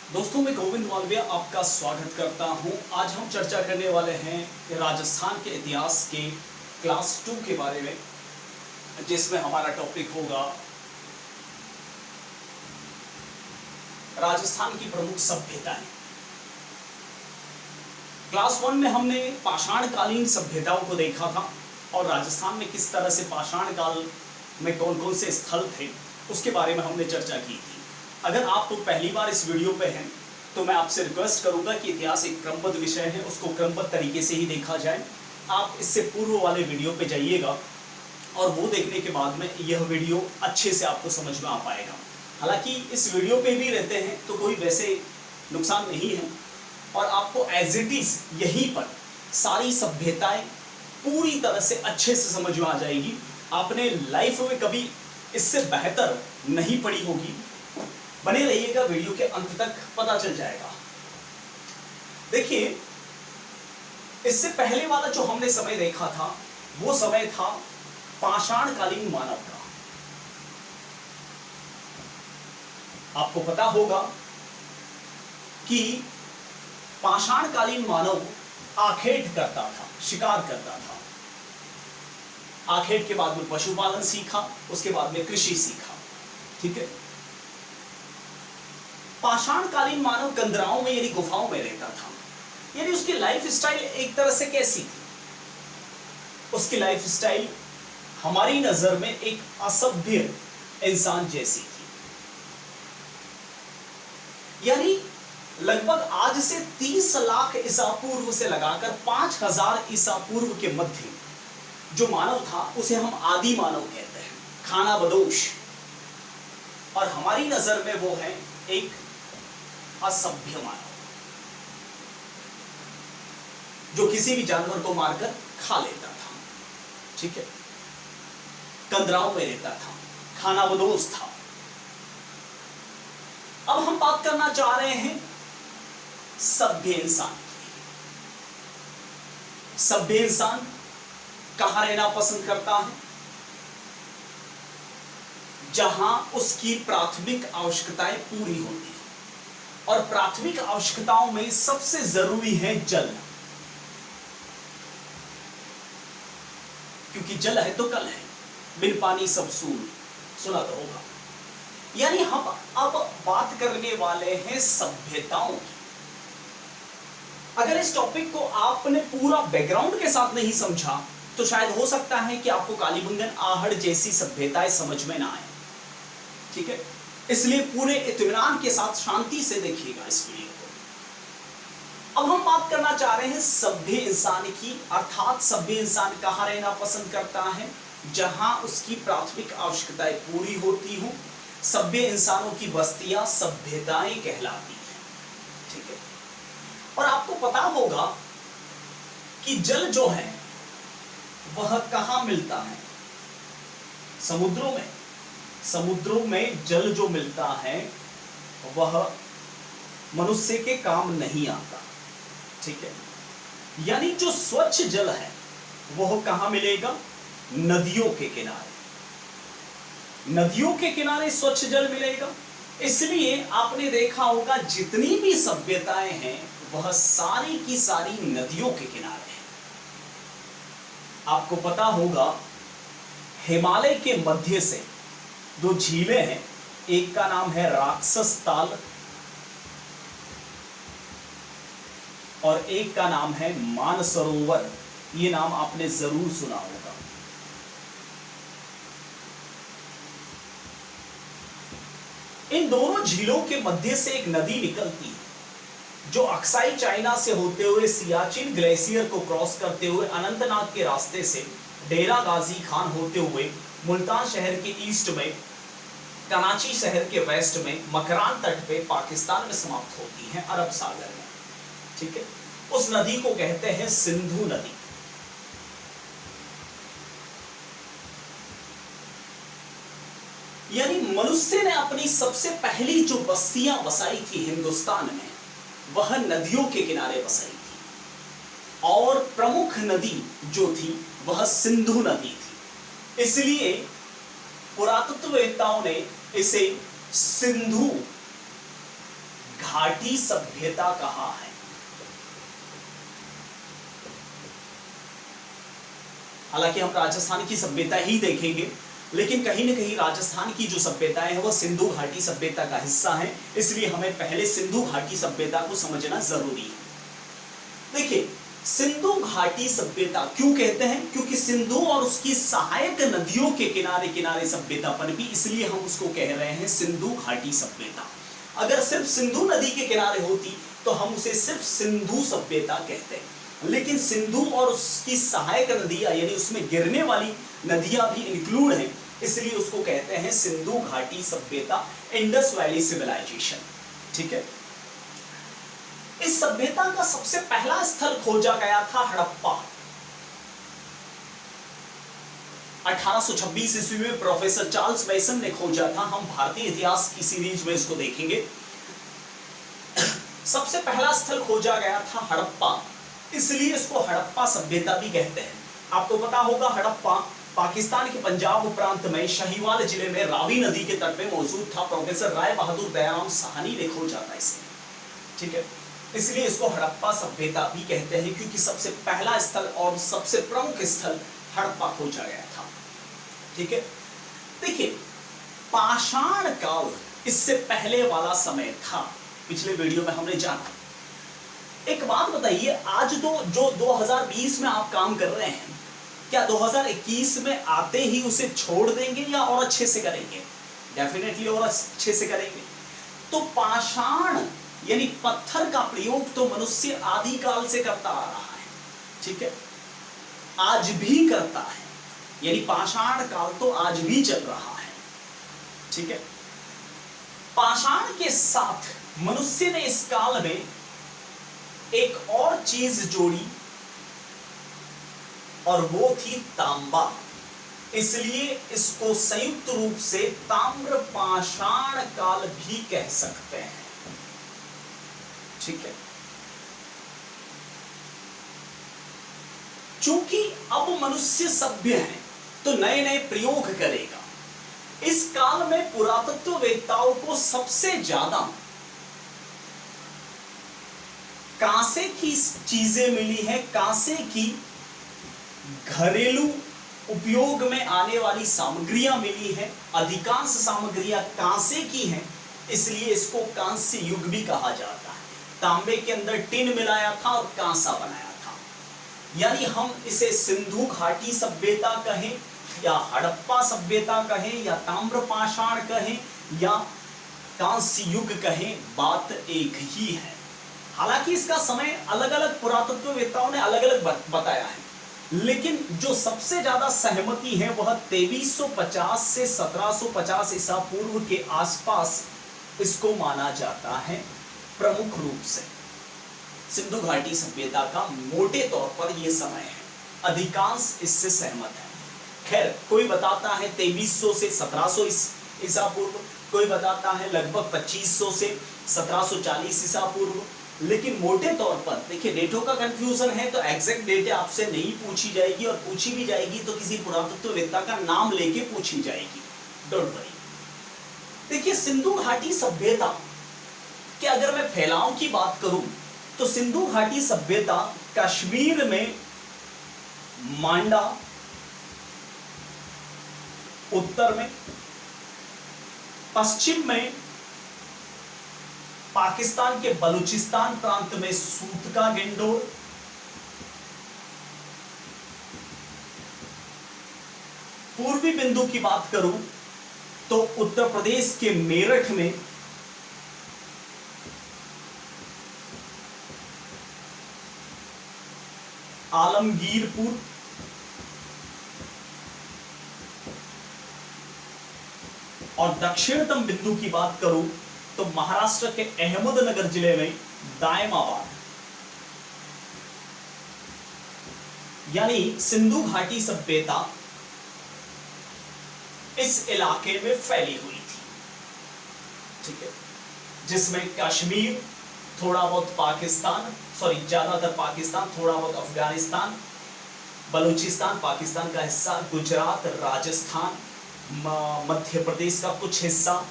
दोस्तों, मैं गोविंद मालविया आपका स्वागत करता हूं। आज हम चर्चा करने वाले हैं राजस्थान के इतिहास के क्लास 2 के बारे में, जिसमें हमारा टॉपिक होगा राजस्थान की प्रमुख सभ्यताएं। क्लास 1 में हमने पाषाण कालीन सभ्यताओं को देखा था और राजस्थान में किस तरह से पाषाण काल में कौन कौन से स्थल थे उसके बारे में हमने चर्चा की थी। अगर आप तो पहली बार इस वीडियो पे हैं तो मैं आपसे रिक्वेस्ट करूंगा कि इतिहास एक क्रमबद्ध विषय है, उसको क्रमबद्ध तरीके से ही देखा जाए। आप इससे पूर्व वाले वीडियो पे जाइएगा और वो देखने के बाद में यह वीडियो अच्छे से आपको समझ में आ पाएगा। हालांकि इस वीडियो पे भी रहते हैं तो कोई वैसे नुकसान नहीं है और आपको एज इट इज यहीं पर सारी सभ्यताएं पूरी तरह से अच्छे से समझ में आ जाएगी। आपने लाइफ में कभी इससे बेहतर नहीं पढ़ी होगी। बने रहिएगा, वीडियो के अंत तक पता चल जाएगा। देखिए, इससे पहले वाला जो हमने समय देखा था वो समय था पाषाण कालीन मानव का। आपको पता होगा कि पाषाण कालीन मानव आखेट करता था, शिकार करता था। आखेट के बाद में पशुपालन सीखा, उसके बाद में कृषि सीखा। ठीक है। पाषाण कालीन मानव कंदराओं में यानी गुफाओं में रहता था। यानी उसकी लाइफ स्टाइल एक तरह से कैसी थी? उसकी लाइफ स्टाइल हमारी नजर में एक असभ्य इंसान जैसी थी। यानी लगभग आज से 30 लाख ईसा पूर्व से लगाकर 5000 ईसा पूर्व के मध्य जो मानव था उसे हम आदि मानव कहते हैं, खानाबदोश। और हमारी नजर में वो है एक असभ्य मानव जो किसी भी जानवर को मारकर खा लेता था। ठीक है। कंदराओं में रहता था, खानाबदोश था। अब हम बात करना चाह रहे हैं सभ्य इंसान की। सभ्य इंसान कहां रहना पसंद करता है? जहां उसकी प्राथमिक आवश्यकताएं पूरी होती हैं। और प्राथमिक आवश्यकताओं में सबसे जरूरी है जल, क्योंकि जल है तो कल है, बिन पानी सब सून, सुना तो होगा। यानी हम अब बात करने वाले हैं सभ्यताओं की। अगर इस टॉपिक को आपने पूरा बैकग्राउंड के साथ नहीं समझा तो शायद हो सकता है कि आपको कालीबंगन, आहड़ जैसी सभ्यताएं समझ में ना आए। ठीक है। इसलिए पूरे इत्मीनान के साथ शांति से देखिएगा इस वीडियो को। अब हम बात करना चाह रहे हैं सभ्य इंसान की, अर्थात सभ्य इंसान कहां रहना पसंद करता है? जहां उसकी प्राथमिक आवश्यकताएं पूरी होती हों। सभ्य इंसानों की बस्तियां सभ्यताएं कहलाती हैं। ठीक है। और आपको पता होगा कि जल जो है वह कहां मिलता है? समुद्रों में। समुद्रों में जल जो मिलता है वह मनुष्य के काम नहीं आता। ठीक है। यानी जो स्वच्छ जल है वह कहां मिलेगा? नदियों के किनारे। नदियों के किनारे स्वच्छ जल मिलेगा। इसलिए आपने देखा होगा जितनी भी सभ्यताएं हैं वह सारी की सारी नदियों के किनारे हैं। आपको पता होगा हिमालय के मध्य से 2 झीलें हैं, एक का नाम है राक्षस ताल और एक का नाम है मानसरोवर। ये नाम आपने जरूर सुना होगा। इन दोनों झीलों के मध्य से एक नदी निकलती है जो अक्साई चाइना से होते हुए सियाचिन ग्लेशियर को क्रॉस करते हुए अनंतनाग के रास्ते से डेरा गाजी खान होते हुए मुल्तान शहर के ईस्ट में, कराची शहर के वेस्ट में, मकरान तट पे पाकिस्तान में समाप्त होती है, अरब सागर में। ठीक है। उस नदी को कहते हैं सिंधु नदी। यानी मनुष्य ने अपनी सबसे पहली जो बस्तियां बसाई थी हिंदुस्तान में वह नदियों के किनारे बसाई थी और प्रमुख नदी जो थी वह सिंधु नदी थी। इसलिए पुरातत्ववेत्ताओं ने इसे सिंधु घाटी सभ्यता कहाँ है? हालांकि हम राजस्थान की सभ्यता ही देखेंगे, लेकिन कहीं न कहीं राजस्थान की जो सभ्यताएं हैं वो सिंधु घाटी सभ्यता का हिस्सा है, इसलिए हमें पहले सिंधु घाटी सभ्यता को समझना जरूरी है। देखिए, सिंधु घाटी सभ्यता क्यों कहते हैं? क्योंकि सिंधु और उसकी सहायक नदियों के किनारे किनारे सभ्यता पनपी, इसलिए हम उसको कह रहे हैं सिंधु घाटी सभ्यता। अगर सिर्फ सिंधु नदी के किनारे होती तो हम उसे सिर्फ सिंधु सभ्यता कहते हैं, लेकिन सिंधु और उसकी सहायक नदियां यानी उसमें गिरने वाली नदियां भी इंक्लूड हैं, इसलिए उसको कहते हैं सिंधु घाटी सभ्यता, इंडस वैली सिविलाइजेशन। ठीक है। इस सभ्यता का सबसे पहला स्थल खोजा गया था हड़प्पा। 1826 ईस्वी में प्रोफेसर चार्ल्स मैसन ने खोजा था। हम भारतीय इतिहास की सीरीज में इसको देखेंगे। सबसे पहला स्थल खोजा गया था हड़प्पा, इसलिए इसको हड़प्पा सभ्यता भी कहते हैं। आपको पता होगा हड़प्पा पाकिस्तान के पंजाब प्रांत में शाहीवाल जिले में रावी नदी के तट पे मौजूद था। प्रोफेसर राय बहादुर दयाराम साहनी ने खोजा था इसे। ठीक है, इसलिए इसको हड़प्पा सभ्यता भी कहते हैं, क्योंकि सबसे पहला स्थल और सबसे प्रमुख स्थल हड़प्पा खोजा गया था। ठीक है। देखिए, पाषाण काल इससे पहले वाला समय था, पिछले वीडियो में हमने जाना। एक बात बताइए, आज जो 2020 में आप काम कर रहे हैं, क्या 2021 में आते ही उसे छोड़ देंगे या और अच्छे से करेंगे? डेफिनेटली और अच्छे से करेंगे। तो पाषाण यानी पत्थर का प्रयोग तो मनुष्य आदि काल से करता आ रहा है। ठीक है, आज भी करता है, यानी पाषाण काल तो आज भी चल रहा है। ठीक है। पाषाण के साथ मनुष्य ने इस काल में एक और चीज जोड़ी और वो थी तांबा, इसलिए इसको संयुक्त रूप से ताम्र पाषाण काल भी कह सकते हैं। ठीक है। चूंकि अब मनुष्य सभ्य है तो नए नए प्रयोग करेगा। इस काल में पुरातत्ववेत्ताओं को सबसे ज्यादा कांसे की चीजें मिली हैं, कांसे की घरेलू उपयोग में आने वाली सामग्रियां मिली हैं। अधिकांश सामग्रियां कांसे की हैं, इसलिए इसको कांस्य युग भी कहा जाता है। तांबे के अंदर टिन मिलाया था और कांसा बनाया था, यानी हम इसे सिंधु घाटी सभ्यता कहें या हड़प्पा सभ्यता कहें या ताम्रपाषाण कहें या कांस्य युग कहें, बात एक ही है। हालांकि इसका समय अलग अलग पुरातत्ववेत्ताओं ने अलग अलग बताया है, लेकिन जो सबसे ज्यादा सहमति है वह 2350 से 1750 ईसा पूर्व के आसपास इसको माना जाता है। प्रमुख रूप से सिंधु घाटी सभ्यता का मोटे तौर पर यह समय है, अधिकांश इससे सहमत है। खैर, कोई बताता है 2300 से 1700 ईसा पूर्व, कोई बताता है लगभग 2500 से 1740 ईसा पूर्व, लेकिन मोटे तौर पर देखिए, डेटों का कंफ्यूजन है तो एग्जैक्ट डेट आपसे नहीं पूछी जाएगी, और पूछी भी जाएगी तो किसी पुरातत्ववेत्ता का नाम लेके पूछी जाएगी। Don't worry. देखिए, सिंधु घाटी सभ्यता कि अगर मैं फैलाव की बात करूं तो सिंधु घाटी सभ्यता कश्मीर में मांडा, उत्तर में, पश्चिम में पाकिस्तान के बलूचिस्तान प्रांत में सूतका गेंडोर, पूर्वी बिंदु की बात करूं तो उत्तर प्रदेश के मेरठ में आलमगीरपुर, और दक्षिणतम बिंदु की बात करूं तो महाराष्ट्र के अहमदनगर जिले में दायमाबाद। यानी सिंधु घाटी सभ्यता इस इलाके में फैली हुई थी। ठीक है, जिसमें कश्मीर, थोड़ा बहुत पाकिस्तान, ज्यादातर पाकिस्तान, थोड़ा बहुत अफगानिस्तान, बलूचिस्तान पाकिस्तान का हिस्सा, गुजरात, राजस्थान, मध्य प्रदेश का कुछ हिस्सा,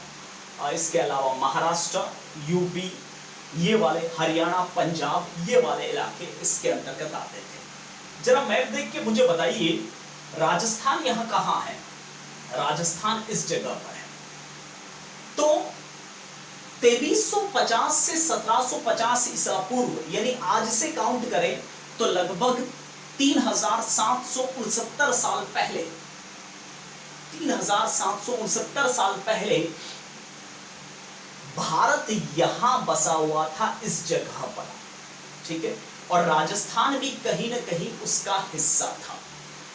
इसके अलावा महाराष्ट्र, यूपी, ये वाले हरियाणा, पंजाब, ये वाले इलाके इसके अंतर्गत आते थे। जरा मैप देख के मुझे बताइए राजस्थान यहां कहां है? राजस्थान इस जगह पर है। तो 2350 से 1750 ईसा पूर्व यानी आज से काउंट करें तो लगभग 3769 साल पहले, 3769 साल पहले भारत यहां बसा हुआ था इस जगह पर, ठीक है। और राजस्थान भी कहीं ना कहीं उसका हिस्सा था।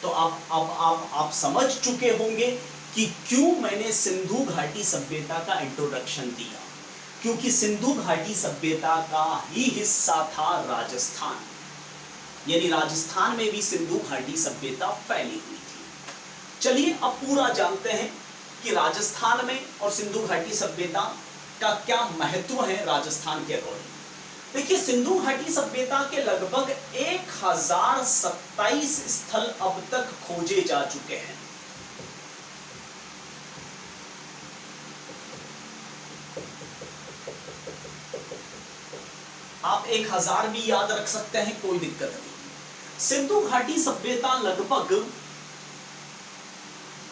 तो आप समझ चुके होंगे कि क्यों मैंने सिंधु घाटी सभ्यता का इंट्रोडक्शन दिया, क्योंकि सिंधु घाटी सभ्यता का ही हिस्सा था राजस्थान, यानी राजस्थान में भी सिंधु घाटी सभ्यता फैली हुई थी। चलिए अब पूरा जानते हैं कि राजस्थान में और सिंधु घाटी सभ्यता का क्या महत्व है राजस्थान के अकॉर्डिंग। देखिए सिंधु घाटी सभ्यता के लगभग 1027 स्थल अब तक खोजे जा चुके हैं। आप 1000 भी याद रख सकते हैं, कोई दिक्कत नहीं। सिंधु घाटी सभ्यता लगभग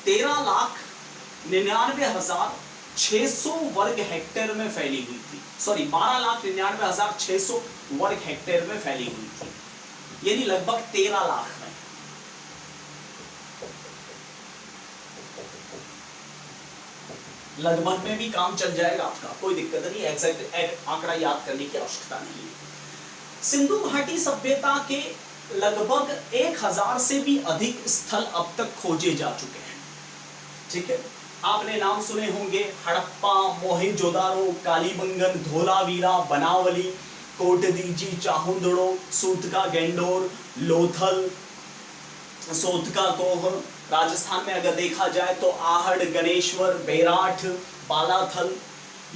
13,99,600 वर्ग हेक्टेयर में फैली हुई थी। सॉरी 12,99,600 वर्ग हेक्टेयर में फैली हुई थी, यानी लगभग 13 लाख में। लगभग में भी काम चल जाएगा आपका, कोई दिक्कत नहीं, एग्जैक्ट आंकड़ा याद करने की आवश्यकता नहीं है। सिंधु घाटी सभ्यता के लगभग 1000 से भी अधिक स्थल अब तक खोजे जा चुके हैं, ठीक है। आपने नाम सुने होंगे हड़प्पा, मोहनजोदारो, कालीबंगन, धोलावीरा, बनावली, कोटदीजी, चाहुंदड़ो, सूतका गेंडोर, लोथल, सोतका कोह। राजस्थान में अगर देखा जाए तो आहड़, गणेश्वर, बेराठ, बालाथल,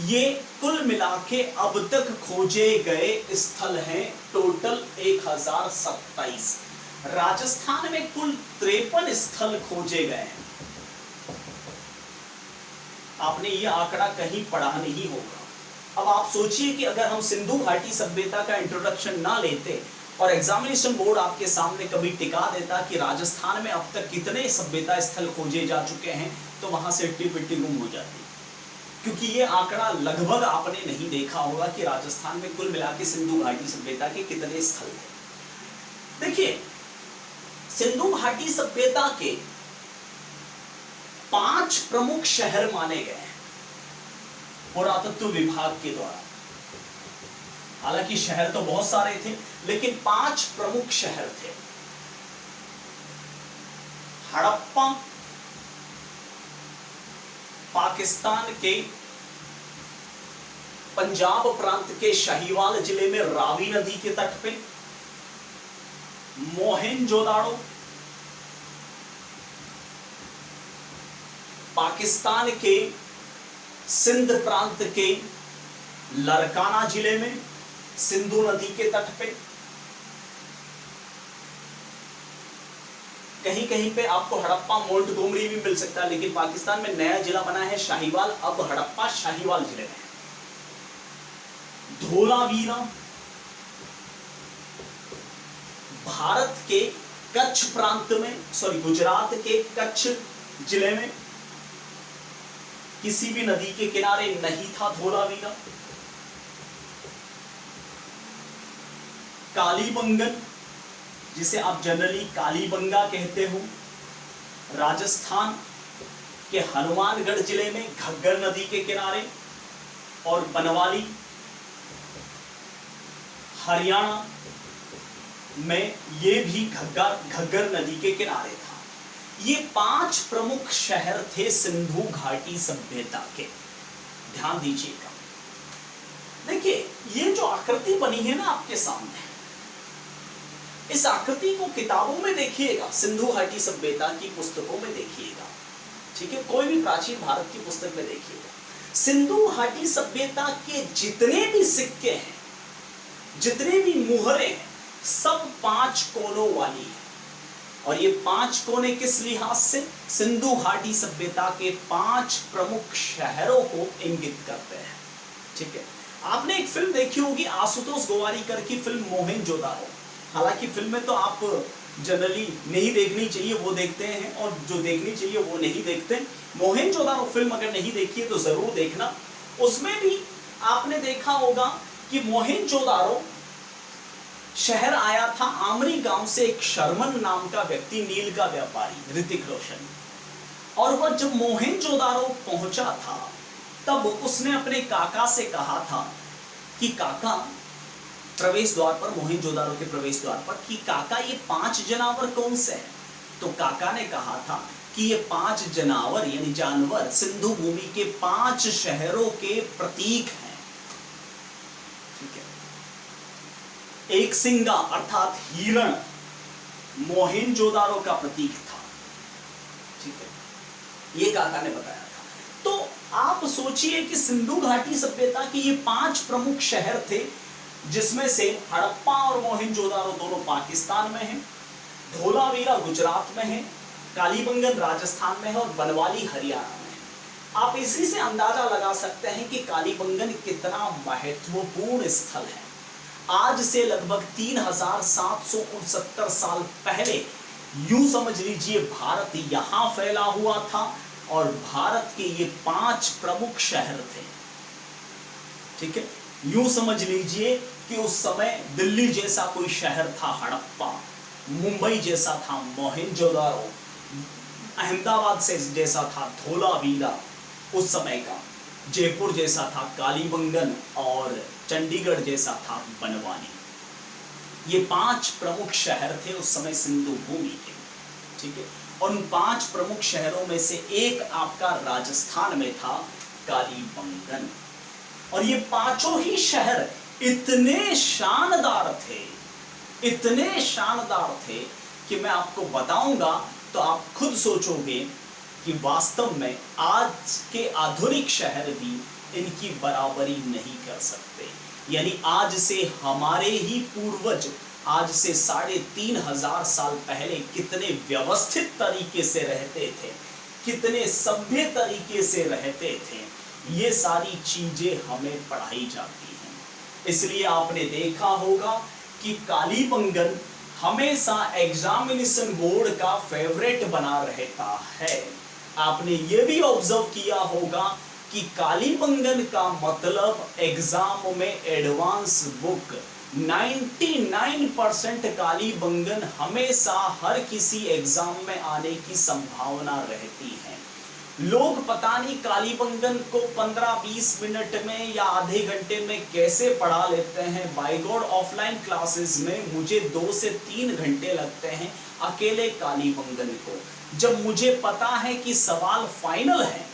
ये कुल मिला के अब तक खोजे गए स्थल हैं टोटल 1027। राजस्थान में कुल 53 स्थल खोजे गए हैं। आपने ये आंकड़ा कहीं पढ़ा नहीं होगा। अब आप सोचिए कि अगर हम सिंधु घाटी सभ्यता का इंट्रोडक्शन ना लेते और एग्जामिनेशन बोर्ड आपके सामने कभी टिका देता कि राजस्थान में अब तक कितने सभ्यता स्थल खोजे जा चुके हैं, तो वहां से टिप्पणी गुम हो जाती, क्योंकि ये आंकड़ा लगभग आपने नहीं देखा होगा कि राजस्थान में कुल मिला के सिंधु घाटी सभ्यता के कितने स्थल थे। देखिए सिंधु घाटी सभ्यता के 5 प्रमुख शहर माने गए हैं पुरातत्व विभाग के द्वारा। हालांकि शहर तो बहुत सारे थे, लेकिन 5 प्रमुख शहर थे। हड़प्पा पाकिस्तान के पंजाब प्रांत के शाहीवाल जिले में रावी नदी के तट पे। मोहनजोदाड़ो पाकिस्तान के सिंध प्रांत के लरकाना जिले में सिंधु नदी के तट पे। कहीं कहीं पे आपको हड़प्पा मोंटगोमरी भी मिल सकता है, लेकिन पाकिस्तान में नया जिला बना है शाहीवाल, अब हड़प्पा शाहीवाल जिले में। धोलावीरा भारत के कच्छ प्रांत में, सॉरी गुजरात के कच्छ जिले में किसी भी नदी के किनारे नहीं था धोलावीरा। कालीबंगन, जिसे आप जनरली कालीबंगा कहते हो, राजस्थान के हनुमानगढ़ जिले में घग्गर नदी के किनारे। और बनवाली हरियाणा में ये भी घग्गर नदी के किनारे था। ये 5 प्रमुख शहर थे सिंधु घाटी सभ्यता के। ध्यान दीजिएगा। देखिए ये जो आकृति बनी है ना आपके सामने, इस आकृति को किताबों में देखिएगा, सिंधु घाटी सभ्यता की पुस्तकों में देखिएगा, ठीक है, कोई भी प्राचीन भारत की पुस्तक में देखिएगा। सिंधु घाटी सभ्यता के जितने भी सिक्के हैं, जितने भी मुहरे हैं, सब 5 कोनों वाली है। और ये 5 कोने किस लिहाज से? सिंधु घाटी सभ्यता के 5 प्रमुख शहरों को इंगित करते हैं, ठीक है। आपने एक फिल्म देखी होगी आशुतोष गोवारिकर की फिल्म मोहनजोदारो। हालांकि फिल्में तो आप जनरली नहीं देखनी चाहिए, वो देखते हैं, और जो देखनी चाहिए वो नहीं देखते। मोहनजोदारो फिल्म अगर नहीं देखी है तो जरूर देखना। उसमें भी आपने देखा होगा कि मोहनजोदारो शहर आया था आमरी गांव से एक शर्मन नाम का व्यक्ति, नील का व्यापारी, ऋतिक रोशन। और वह जब मोहनजोदारो पहुंचा था तब उसने अपने काका से कहा था कि काका, प्रवेश द्वार पर, मोहनजोदारो के प्रवेश द्वार पर, कि काका ये 5 जनावर कौन से हैं? तो काका ने कहा था कि ये 5 जनावर यानी जानवर सिंधु भूमि के 5 शहरों के प्रतीक हैं। ठीक है। एक सिंगा अर्थात हिरण मोहनजोदारो का प्रतीक था। ठीक है, ये काका ने बताया था। तो आप सोचिए कि सिंधु घाटी सभ्यता के ये 5 प्रमुख शहर थे, जिसमें से हड़प्पा और मोहनजोदारो दोनों पाकिस्तान में हैं, धोलावीरा गुजरात में है, कालीबंगन राजस्थान में है और बनवाली हरियाणा में है। आप इसी से अंदाजा लगा सकते हैं कि कालीबंगन कितना महत्वपूर्ण स्थल है। आज से लगभग 3769 साल पहले यूं समझ लीजिए भारत यहां फैला हुआ था और भारत के ये 5 प्रमुख शहर थे। ठीक है, यूं समझ लीजिए कि उस समय दिल्ली जैसा कोई शहर था हड़प्पा, मुंबई जैसा था मोहनजोदारो, अहमदाबाद से जैसा था धोलावीरा उस समय का, जयपुर जैसा था कालीबंगन और चंडीगढ़ जैसा था बनवाली। ये 5 प्रमुख शहर थे उस समय सिंधु भूमि के। ठीक है, और उन 5 प्रमुख शहरों में से एक आपका राजस्थान में था, कालीबंगन। और ये 5 ही शहर इतने शानदार थे, इतने शानदार थे कि मैं आपको बताऊंगा तो आप खुद सोचोगे कि वास्तव में आज के आधुनिक शहर भी इनकी बराबरी नहीं कर सकते। यानी आज से हमारे ही पूर्वज आज से 3500 साल पहले कितने व्यवस्थित तरीके से रहते थे, कितने सभ्य तरीके से रहते थे, ये सारी चीजें हमें पढ़ाई जाती हैं। इसलिए आपने देखा होगा कि कालीबंगन हमेशा एग्जामिनेशन बोर्ड का फेवरेट बना रहता है। आपने ये भी ऑब्जर्व किया होगा कि कालीबंगन का मतलब एग्जाम में एडवांस बुक 99% कालीबंगन हमेशा हर किसी एग्जाम में आने की संभावना रहती है। लोग पता नहीं कालीबंगन को 15-20 मिनट में या आधे घंटे में कैसे पढ़ा लेते हैं। बाय गॉड ऑफलाइन क्लासेस में मुझे 2 से 3 घंटे लगते हैं अकेले कालीबंगन को। जब मुझे पता है कि सवाल फाइनल है,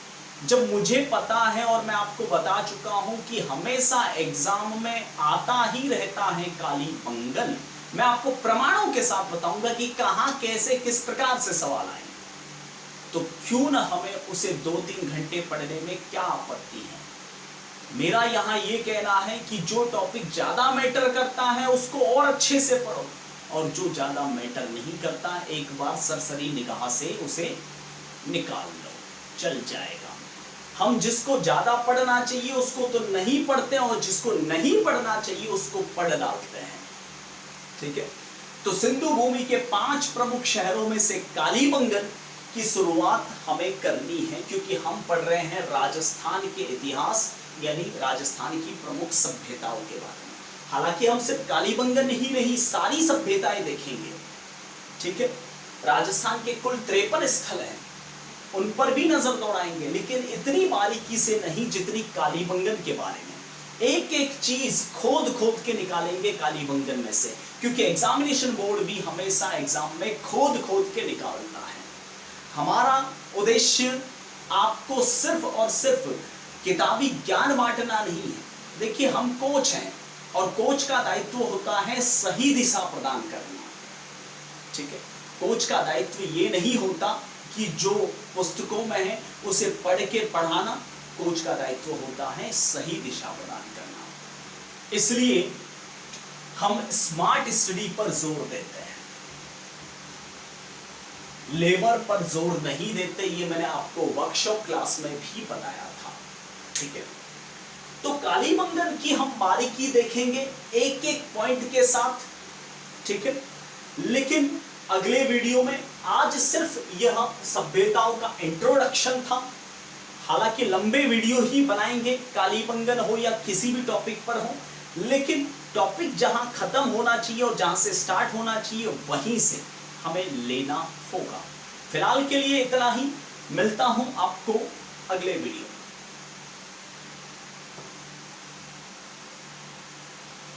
जब मुझे पता है और मैं आपको बता चुका हूं कि हमेशा एग्जाम में आता ही रहता है कालीबंगन, मैं आपको प्रमाणों के साथ बताऊंगा कि कहां कैसे किस प्रकार से सवाल आए, तो क्यों न हमें उसे 2-3 घंटे पढ़ने में क्या आपत्ति है। मेरा यहां यह कहना है कि जो टॉपिक ज्यादा मैटर करता है उसको और अच्छे से पढ़ो, और जो ज्यादा मैटर नहीं करता एक बार सरसरी निगाह से उसे निकाल लो, चल जाएगा। हम जिसको ज्यादा पढ़ना चाहिए उसको तो नहीं पढ़ते और जिसको नहीं पढ़ना चाहिए उसको पढ़ डालते हैं। ठीक है, तो सिंधु भूमि के 5 प्रमुख शहरों में से कालीबंगन की शुरुआत हमें करनी है, क्योंकि हम पढ़ रहे हैं राजस्थान के इतिहास यानी राजस्थान की प्रमुख सभ्यताओं के बारे में। हालांकि हम सिर्फ कालीबंगन ही नहीं सारी सभ्यताएं देखेंगे। ठीक है, राजस्थान के कुल 53 स्थल हैं, उन पर भी नजर दौड़ाएंगे, लेकिन इतनी बारीकी से नहीं जितनी कालीबंगन के बारे में। एक एक चीज खोद खोद के निकालेंगे कालीबंगन में से, क्योंकि एग्जामिनेशन बोर्ड भी हमेशा एग्जाम में खोद खोद के निकालता है। हमारा उद्देश्य आपको सिर्फ और सिर्फ किताबी ज्ञान बांटना नहीं है। देखिए, हम कोच हैं और कोच का दायित्व होता है सही दिशा प्रदान करना। ठीक है, कोच का दायित्व ये नहीं होता कि जो पुस्तकों में है उसे पढ़ के पढ़ाना, कोच का दायित्व होता है सही दिशा प्रदान करना। इसलिए हम स्मार्ट स्टडी पर जोर देते हैं, लेबर पर जोर नहीं देते। ये मैंने आपको वर्कशॉप क्लास में भी बताया था। ठीक है, तो कालीबंगन की हम बारीकी देखेंगे एक एक पॉइंट के साथ, ठीक है। लेकिन अगले वीडियो में, आज सिर्फ यह सभ्यताओं का इंट्रोडक्शन था। हालांकि लंबे वीडियो ही बनाएंगे, कालीबंगन हो या किसी भी टॉपिक पर हो, लेकिन टॉपिक जहां खत्म होना चाहिए और जहां से स्टार्ट होना चाहिए वहीं से हमें लेना होगा। फिलहाल के लिए इतना ही, मिलता हूं आपको अगले वीडियो।